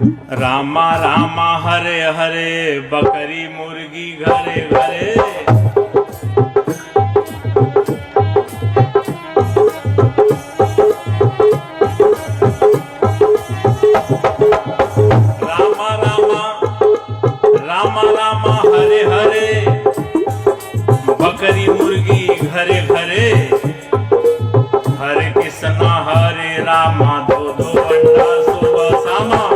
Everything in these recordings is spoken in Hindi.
रामा रामा हरे हरे, बकरी मुर्गी घरे घरे। रामा रामा रामा रामा हरे हरे, बकरी मुर्गी घरे घरे। हरे कृष्णा हरे रामा, दो दो अंडा सुबह शामा।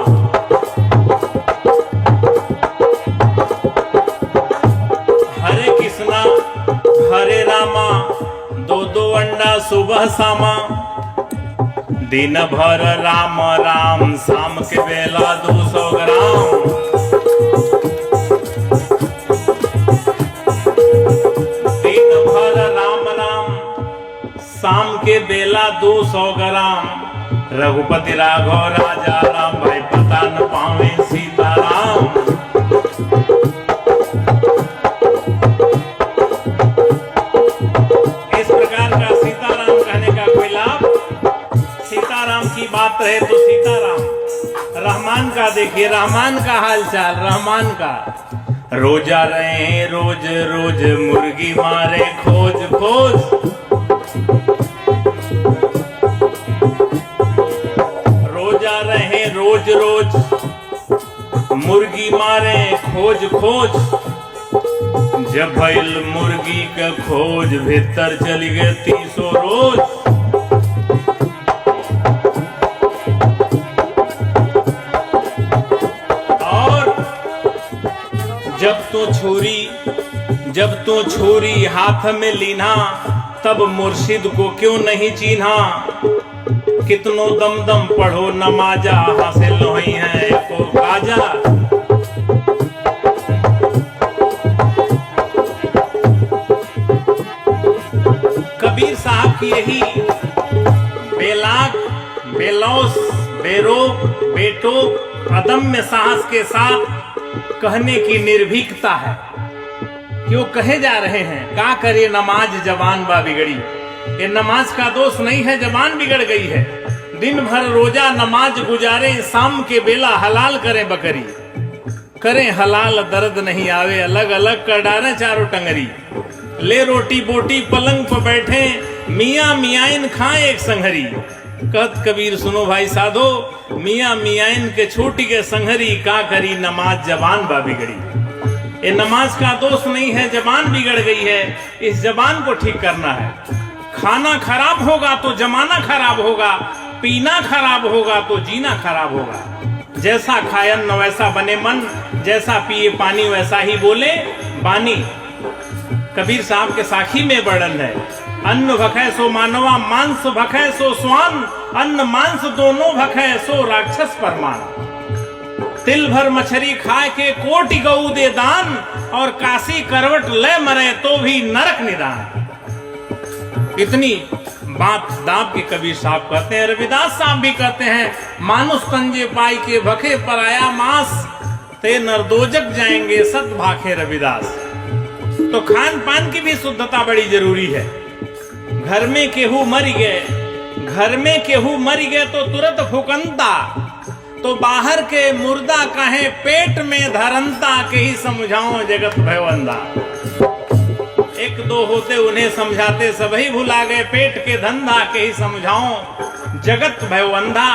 हरे कृष्णा हरे रामा, दो दो अंडा सुबह शामा। दिन भर राम राम, शाम के बेला 200 ग्राम। दिन भर राम राम, शाम के बेला 200 ग्राम। रघुपति राघव राजा राम, भाई पता न पावे सीताराम। इस प्रकार का सीताराम कहने का कोई लाभ? सीताराम की बात रहे तो सीताराम। रहमान का देखिए, रहमान का हालचाल, रहमान का। रोजा रहे रोज रोज, मुर्गी मारे खोज खोज। रोजा रहे रोज रोज, मुर्गी मारे खोज खोज। जब भइल मुर्गी का खोज, भीतर चली गए 300 रोज। और जब तो छुरी हाथ में लीना, तब मुर्शिद को क्यों नहीं चीन्हा। कितनो दम दम पढ़ो नमाजा, हासिल नहीं है को काजा। कबीर साहब की यही बेलाक, बेलौस, बेरोक, बेटोक, अदम्य साहस के साथ कहने की निर्भीकता है। क्यों कहे जा रहे हैं, का करे नमाज जबान बा बिगड़ी। ये नमाज का दोष नहीं है, जबान बिगड़ गई है। दिन भर रोजा नमाज गुजारे, शाम के बेला हलाल करें बकरी। करें हलाल दर्द नहीं आवे, अलग अलग कर डालें चारों टंगरी। ले रोटी बोटी पलंग पर बैठे, मियाँ मियाइन खाएं एक संघरी। कहत कबीर सुनो भाई साधो, मियाँ मियाइन के छोटी के संघरी। का करी नमाज जबान बा बिगड़ी। ये नमाज का दोष नहीं है, जबान बिगड़ गई है। इस जबान को ठीक करना है। खाना खराब होगा तो जमाना खराब होगा, पीना खराब होगा तो जीना खराब होगा। जैसा खायन वैसा बने मन, जैसा पिए पानी वैसा ही बोले बानी। कबीर साहब के साखी में वर्णन है, अन्न भखै सो मानवा, मांस भखै सो स्वान। अन्न मांस दोनों भखै सो राक्षस परमान। तिल भर मछली खाए के कोटि गऊ दे दान, और काशी करवट ले मरे तो भी नरक निदान। इतनी बात दाब के कबीर साहब कहते हैं। रविदास साहब भी कहते हैं, मानुष तंजे पाई के भखे पर आया मांस, ते नरदोजक जाएंगे सत भाखे रविदास। तो खान पान की भी शुद्धता बड़ी जरूरी है। घर में केहू मर गए, घर में केहू मर गए तो तुरंत फुकंता। तो बाहर के मुर्दा कहे पेट में धरंता, के ही समझाओ जगत भयवंदा। एक दो होते उन्हें समझाते, सभी भुला गए पेट के धंधा, के ही समझाओ जगत भयवंदा।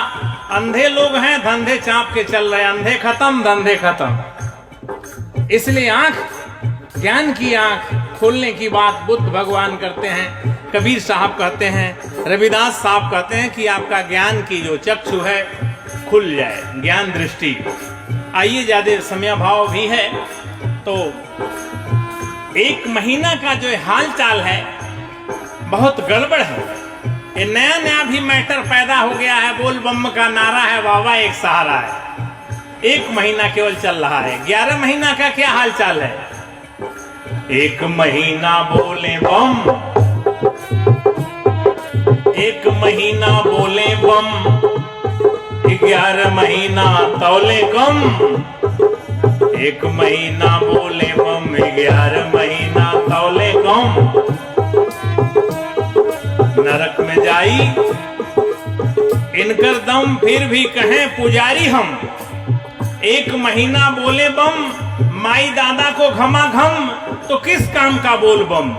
अंधे लोग हैं, धंधे चाप के चल रहे, अंधे खत्म धंधे खत्म। इसलिए आंख, ज्ञान की आंख खोलने की बात बुद्ध भगवान करते हैं, कबीर साहब कहते हैं, रविदास साहब कहते हैं कि आपका ज्ञान की जो चक्षु है खुल जाए, ज्ञान दृष्टि। आइए, ज्यादा समय भाव भी है तो 1 महीना का जो हाल चाल है बहुत गड़बड़ है। ये नया नया भी मैटर पैदा हो गया है। बोल बम का नारा है, वावा एक सहारा है। 1 महीना केवल चल रहा है। 11 महीना का क्या हाल चाल है? 1 महीना बोले बम, 1 महीना बोले बम, 11 महीना तौले कम। 1 महीना बोले बम, 11 महीना तौले कम। नरक में जाई इनकर दम, फिर भी कहें पुजारी हम। एक महीना बोले बम, माई दादा को घमा घम, तो किस काम का बोल बम।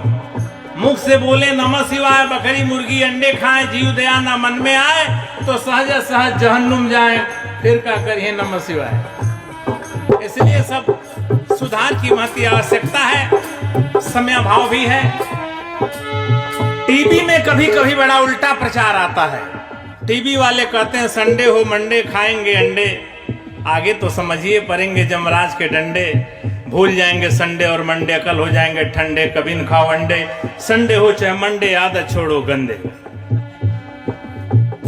मुख से बोले नमः शिवाय, बकरी मुर्गी अंडे खाए, जीव दया ना मन में आए, तो सहज सहज जहन्नुम जाए, फिर क्या करिए नमः शिवाय। इसलिए सब सुधार की महती आवश्यकता है, समय भाव भी है। टीवी में कभी कभी बड़ा उल्टा प्रचार आता है। टीवी वाले कहते हैं संडे हो मंडे खाएंगे अंडे, आगे तो समझिए पड़ेंगे जमराज के डंडे। भूल जाएंगे संडे और मंडे, अकल हो जाएंगे ठंडे, कभी न खाओ अंडे, संडे हो चाहे मंडे, आदत छोड़ो गंदे।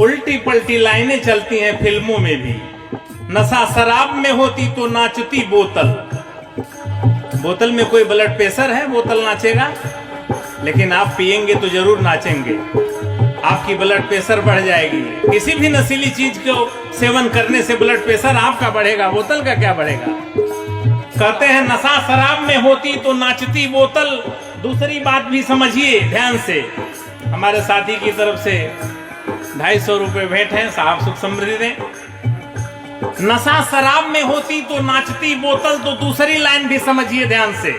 उल्टी पलटी लाइनें चलती हैं फिल्मों में भी। नशा शराब में होती तो नाचती बोतल। बोतल में कोई ब्लड प्रेशर है, बोतल नाचेगा? लेकिन आप पिएंगे तो जरूर नाचेंगे, आपकी ब्लड प्रेशर बढ़ जाएगी। किसी भी नशीली चीज को सेवन करने से ब्लड प्रेशर आपका बढ़ेगा, बोतल का क्या बढ़ेगा। कहते हैं नशा शराब में होती तो नाचती बोतल। दूसरी बात भी समझिए ध्यान से, हमारे साथी की तरफ से 250 रुपए भेंट है, साहब सुख समृद्धि दें। नशा शराब में होती तो नाचती बोतल, तो दूसरी लाइन भी समझिए ध्यान से।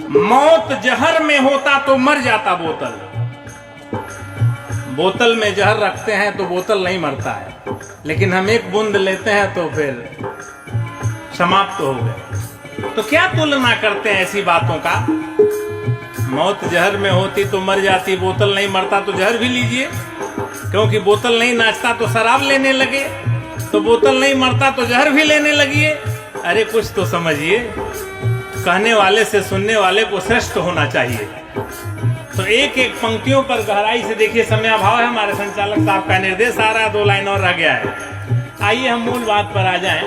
मौत जहर में होता तो मर जाता बोतल। बोतल में जहर रखते हैं तो बोतल नहीं मरता है, लेकिन हम एक बूंद लेते हैं तो फिर समाप्त हो गए। तो क्या तुलना करते हैं ऐसी बातों का। मौत जहर में होती तो मर जाती, बोतल नहीं मरता तो जहर भी लीजिए। क्योंकि बोतल नहीं नाचता तो शराब लेने लगे, तो बोतल नहीं मरता तो जहर भी लेने लगिए। अरे कुछ तो समझिए, कहने वाले से सुनने वाले को श्रेष्ठ होना चाहिए। तो एक एक पंक्तियों पर गहराई से देखिए, समय अभाव है, हमारे संचालक साहब का निर्देश आ रहा है, 2 लाइन और रह गया है। आइए हम मूल बात पर आ जाएं।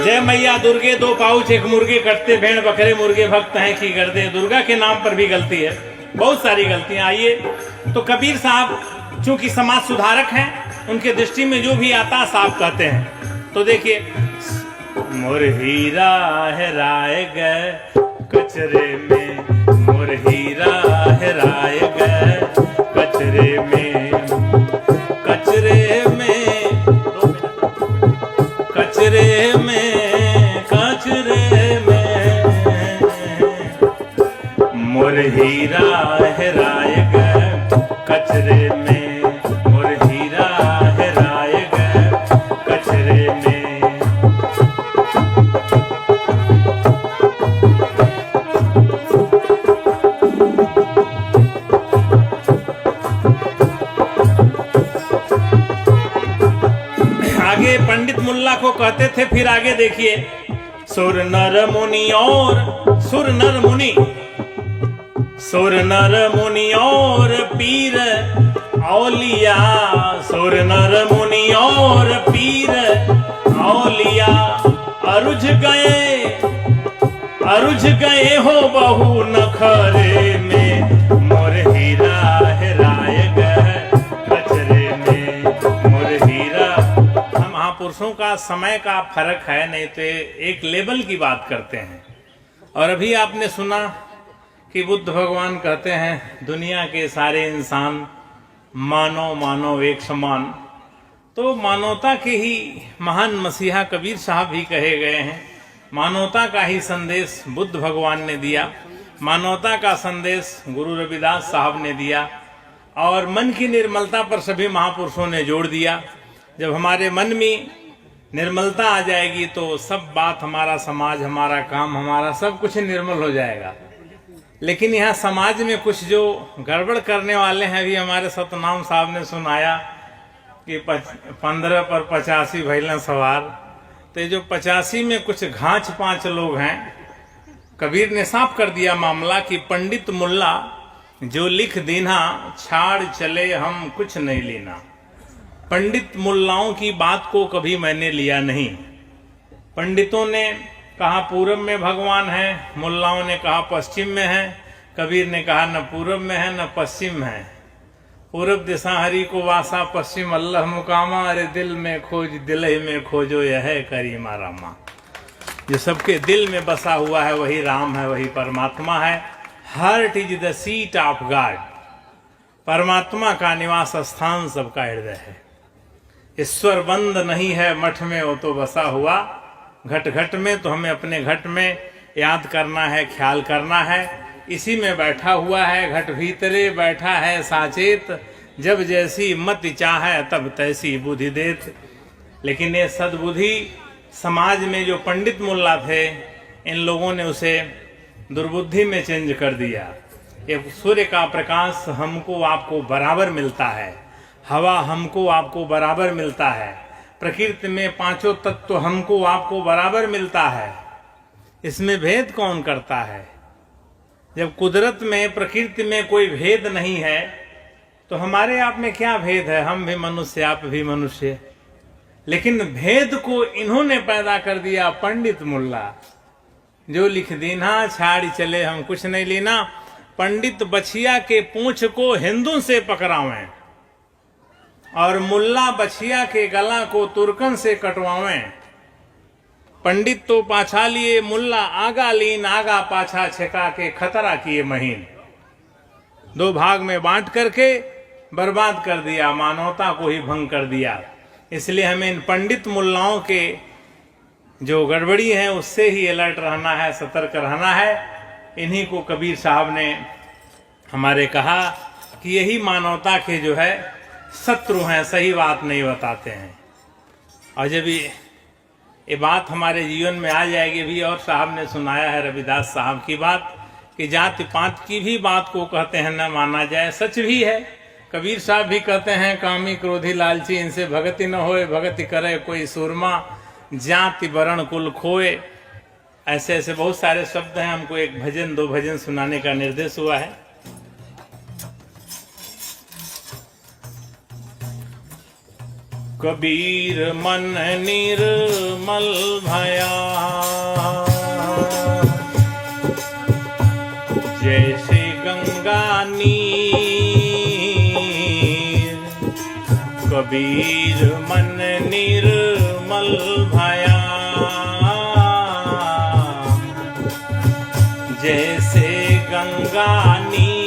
जय मैया दुर्गे 2 पाउच 1 मुर्गे कटते, भेड़ बकरे मुर्गे भक्त हैं की गर्दे। दुर्गा के नाम पर भी गलती है, बहुत सारी गलतियां। आइए, तो कबीर साहब चूंकि समाज सुधारक हैं, उनके दृष्टि में जो भी आता साहब कहते हैं। तो देखिए, मोर हीरा हेराए गए कचरे में, मोर हीरा हेराए गए कचरे में, कचरे में, कचरे में, कचरे में, मोर हीरा हेराए गए कचरे में, मोर हीरा हेराए गए कचरे में। आगे पंडित मुल्ला को कहते थे, फिर आगे देखिए, सुर नर मुनि और सुर नर मुनि, सुर नर मुनि और पीर औलिया, सुर नर मुनि और पीर औलिया, अरुझ गए हो बहु नखरे में, मोर हीरा हेराए गए कचरे में, मोर हीरा। हम महापुरुषों का समय का फर्क है, नहीं तो एक लेवल की बात करते हैं। और अभी आपने सुना कि बुद्ध भगवान कहते हैं दुनिया के सारे इंसान मानव मानव एक समान। तो मानवता के ही महान मसीहा कबीर साहब भी कहे गए हैं। मानवता का ही संदेश बुद्ध भगवान ने दिया, मानवता का संदेश गुरु रविदास साहब ने दिया, और मन की निर्मलता पर सभी महापुरुषों ने जोड़ दिया। जब हमारे मन में निर्मलता आ जाएगी तो सब बात, हमारा समाज, हमारा काम, हमारा सब कुछ निर्मल हो जाएगा। लेकिन यहाँ समाज में कुछ जो गड़बड़ करने वाले हैं, अभी हमारे सतनाम साहब ने सुनाया कि 15 पर 85 भैलन सवार। तो जो 85 में कुछ घाच 5 लोग हैं। कबीर ने साफ कर दिया मामला कि पंडित मुल्ला जो लिख दीना, छाड़ चले हम कुछ नहीं लेना। पंडित मुल्लाओं की बात को कभी मैंने लिया नहीं। पंडितों ने कहा पूरब में भगवान है, मुल्लाओं ने कहा पश्चिम में है। कबीर ने कहा न पूरब में है न पश्चिम है। पूरब दिशा हरि को वासा, पश्चिम अल्लाह मुकामा। अरे दिल में खोज दिल ही में खोजो यह करीमा रामा। जो सबके दिल में बसा हुआ है वही राम है, वही परमात्मा है। Heart is the seat of God. परमात्मा का निवास स्थान सबका हृदय है। ईश्वर बंद नहीं है मठ में वो तो बसा हुआ, घट घट में। तो हमें अपने घट में याद करना है, ख्याल करना है, इसी में बैठा हुआ है। घट भीतरे बैठा है साचेत, जब जैसी मति चाहे तब तैसी बुद्धि देत। लेकिन ये सद्बुद्धि समाज में जो पंडित मुल्ला थे, इन लोगों ने उसे दुर्बुद्धि में चेंज कर दिया। ये सूर्य का प्रकाश हमको आपको बराबर मिलता है, हवा हमको आपको बराबर मिलता है, प्रकृति में पांचों तत्व हमको आपको बराबर मिलता है। इसमें भेद कौन करता है? जब कुदरत में, प्रकृति में कोई भेद नहीं है तो हमारे आप में क्या भेद है? हम भी मनुष्य, आप भी मनुष्य। लेकिन भेद को इन्होंने पैदा कर दिया, पंडित मुल्ला। जो लिख दीना छाड़ी चले हम कुछ नहीं लेना। पंडित बछिया के पूंछ को हिंदू से पकड़ावें और मुल्ला बछिया के गला को तुर्कन से कटवावें। पंडित तो पाछा लिए, मुल्ला आगा लीन, आगा पाछा छका के खतरा किए महीन। दो भाग में बांट करके बर्बाद कर दिया, मानवता को ही भंग कर दिया। इसलिए हमें इन पंडित मुल्लाओं के जो गड़बड़ी है उससे ही अलर्ट रहना है, सतर्क रहना है। इन्हीं को कबीर साहब ने हमारे कहा कि यही मानवता के जो है शत्रु हैं, सही बात नहीं बताते हैं। और जब ये बात हमारे जीवन में आ जाएगी भी, और साहब ने सुनाया है रविदास साहब की बात कि जाति पात की भी बात को कहते हैं न माना जाए, सच भी है। कबीर साहब भी कहते हैं कामी क्रोधी लालची इनसे भगति न होए, भगति करे कोई सूरमा, जाति वर्ण कुल खोए। ऐसे ऐसे बहुत सारे शब्द हैं। हमको एक भजन, दो भजन सुनाने का निर्देश हुआ है। कबीर मन निर्मल भया, जैसे गंगा नीर। कबीर मन निर्मल भया, जैसे गंगा नीर।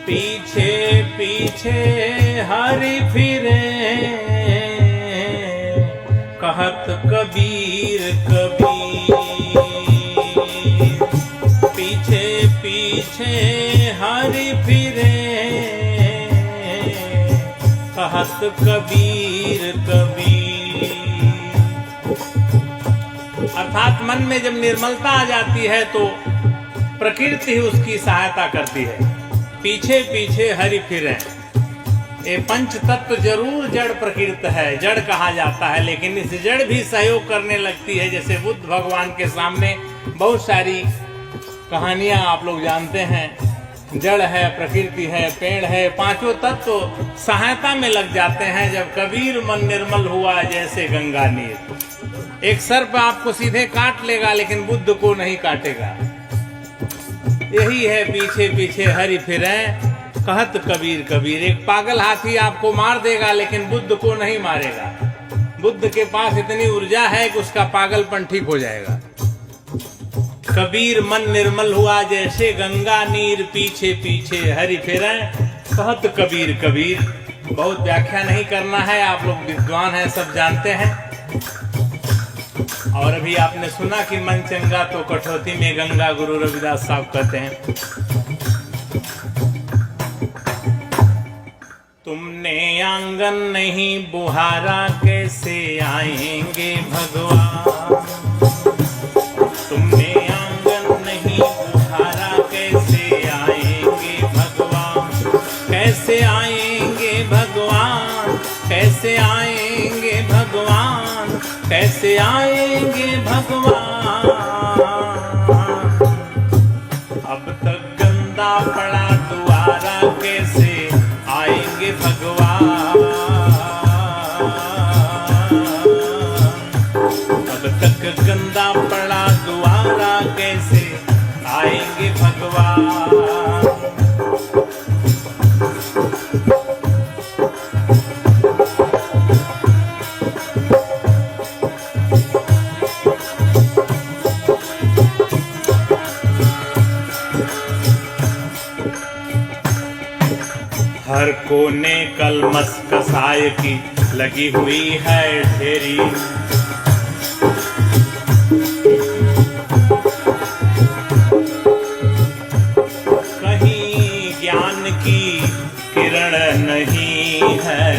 पीछे पीछे हरि फिरे, कहत कबीर कबीर। पीछे पीछे हरि फिरे, कहत कबीर कबीर। अर्थात मन में जब निर्मलता आ जाती है तो प्रकृति ही उसकी सहायता करती है। पीछे पीछे हरि फिरे। ये पंच तत्व जरूर जड़ प्रकृति है, जड़ कहा जाता है, लेकिन इस जड़ भी सहयोग करने लगती है। जैसे बुद्ध भगवान के सामने बहुत सारी कहानियां आप लोग जानते हैं। जड़ है, प्रकृति है, पेड़ है, पांचों तत्व सहायता में लग जाते हैं। जब कबीर मन निर्मल हुआ जैसे गंगा नीर। एक सर्प आपको सीधे काट लेगा लेकिन बुद्ध को नहीं काटेगा। यही है पीछे पीछे हरि फिरे, कहत कबीर कबीर। एक पागल हाथी आपको मार देगा लेकिन बुद्ध को नहीं मारेगा। बुद्ध के पास इतनी ऊर्जा है कि उसका पागलपन ठीक हो जाएगा। कबीर मन निर्मल हुआ जैसे गंगा नीर, पीछे पीछे हरि फिरे, कहत कबीर कबीर। बहुत व्याख्या नहीं करना है, आप लोग विद्वान हैं, सब जानते हैं। और अभी आपने सुना कि मन चंगा तो कठौती में गंगा, गुरु रविदास साहब कहते हैं। तुमने आंगन नहीं बुहारा, कैसे आएंगे भगवान। तुमने आंगन नहीं बुहारा, कैसे आएंगे भगवान। कैसे आएंगे भगवान, कैसे आएंगे भगवान, कैसे आएंगे भगवान। अब तक गंदा पड़ा द्वारा, कैसे आएंगे भगवान। अब तक गंदा पड़ा द्वारा, कैसे आएंगे भगवान। कोने कलमस कसाय की लगी हुई है ढेरी। कहीं ज्ञान की किरण नहीं है,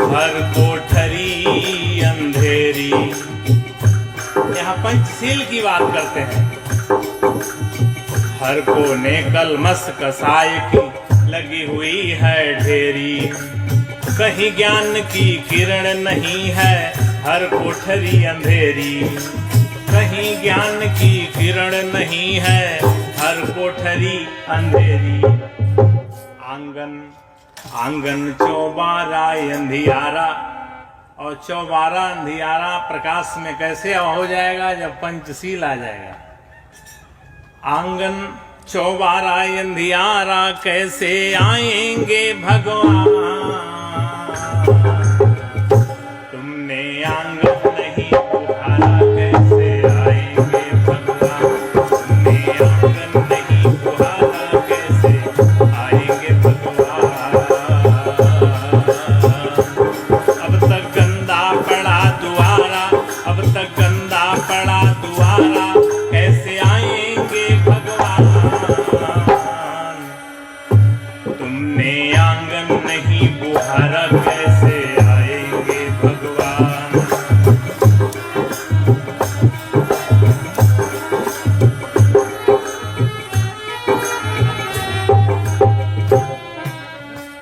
हर कोठरी अंधेरी। यहाँ पंचशील की बात करते हैं। हर कोने कलमस कसाय की लगी हुई है ढेरी। कहीं ज्ञान की किरण नहीं है, हर कोठरी अंधेरी। कहीं ज्ञान की किरण नहीं है, हर कोठरी अंधेरी। आंगन आंगन चौबारा अंधियारा, और चौबारा अंधियारा प्रकाश में कैसे हो जाएगा? जब पंचशील आ जाएगा। आंगन चौबारा अंधियारा कैसे आएंगे भगवान? तुमने आंगन नहीं बुहारा, कैसे आएंगे भगवान? तुमने आंगन नहीं बुहारा, कैसे आएंगे भगवान? अब तक गंदा पड़ा दुआरा, अब तक गंदा पड़ा दुआरा, कैसे आएंगे भगवान? तुमने आंगन नहीं बुहारा, कैसे आएंगे भगवान?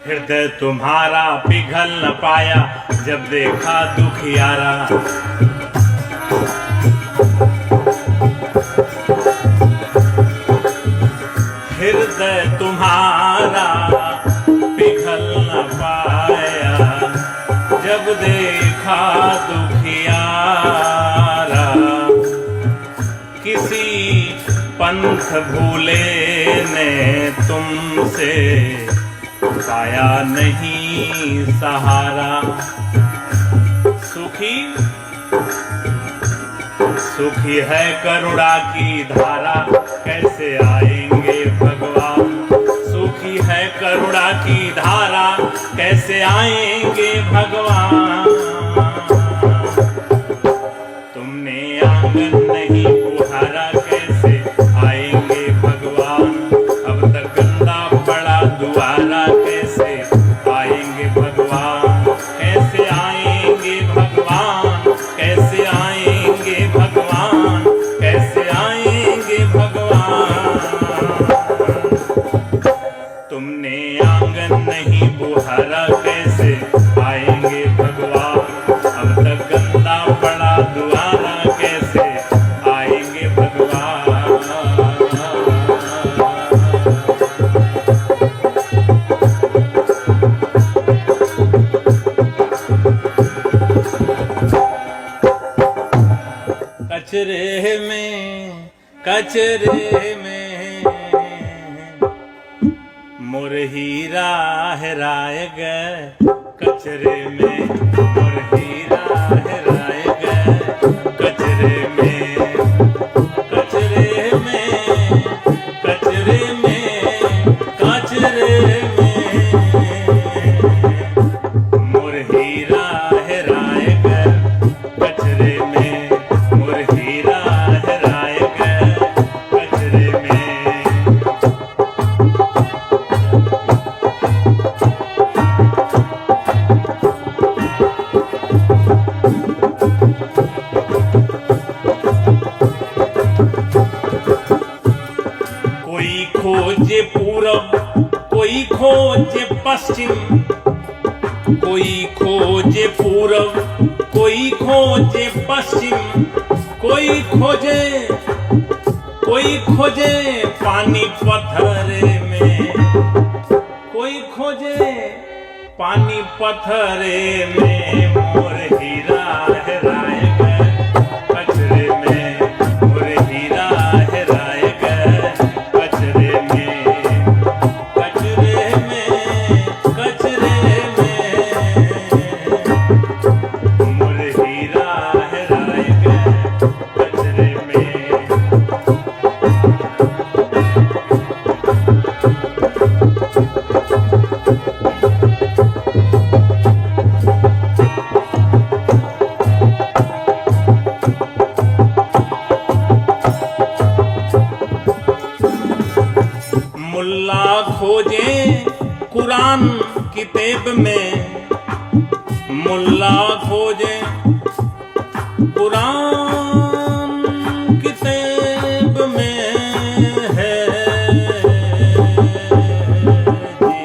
हृदय तुम्हारा पिघल न पाया, जब देखा दुखियारा। हृदय तुम्हारा पिघल न पाया, जब देखा दुखियारा। किसी पंथ भूले ने तुमसे पाया नहीं सहारा। सुखी सुखी है करुणा की धारा, कैसे आएंगे भगवान? सुखी है करुणा की धारा, कैसे आएंगे भगवान? तुमने आंगन नहीं बुहारा, कैसे आएंगे भगवान? अब तक गंदा पड़ा दुआरा, कैसे आएंगे भगवान? कैसे आएंगे भगवान? कैसे आएंगे भगवान? कैसे आएंगे भगवान? तुमने आंगन नहीं बुहारा, कैसे आएंगे भगवान? अब तक गंदा पड़ा दुआरा, कैसे आएंगे भगवान? कचरे में मोर हीरा हेराए गए। कचरे में मोर हीरा हेराए गए। कचरे में कचरे में कचरे में कचरे में मोर हीरा हेराए गए। कचरे में मोर हीरा हेराए गए। कचरे में कोई खोजे पूरब, कोई खोजे पश्चिम, कोई खोजे पूरब, कोई खोजे पश्चिम, कोई खोजे पानी पत्थरे में, कोई खोजे पानी पत्थरे में मोर हीरा हेराए गए। कचरे में मोर हीरा हेराए गए। कचरे में कचरे में कचरे में मोर हीरा हेराए गए। कचरे में किताब में मुल्ला खोजे कुरान किताब में है जी।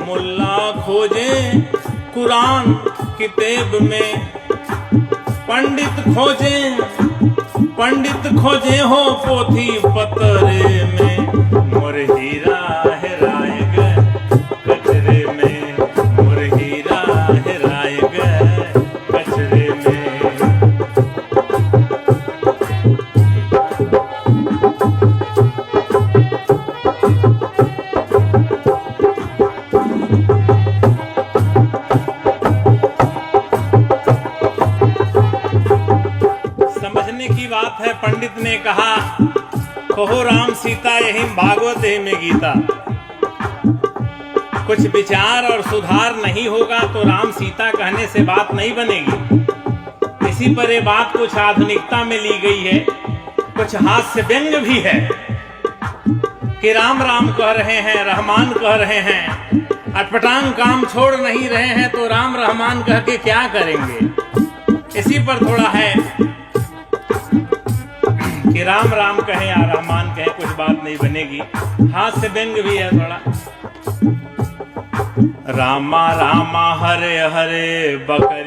मुल्ला खोजे कुरान किताब में, पंडित खोजे हो पोथी पतरे में, मोर हीरा हेराए गए कचरे में, मोर हीरा हेराए गए कचरे में। समझने की बात है, पंडित ने कहा कहो राम सीता यही भागवत है में गीता। कुछ विचार और सुधार नहीं होगा तो राम सीता कहने से बात नहीं बनेगी। इसी पर ये बात कुछ आधुनिकता में ली गई है, कुछ हास्य व्यंग भी है कि राम राम कह रहे हैं, रहमान कह रहे हैं, अटपटांग काम छोड़ नहीं रहे हैं तो राम रहमान कह के क्या करेंगे। इसी पर थोड़ा है कि राम राम कहें या रहमान कहें कुछ बात नहीं बनेगी, हास्य व्यंग भी है थोड़ा। रामा रामा हरे हरे बकरी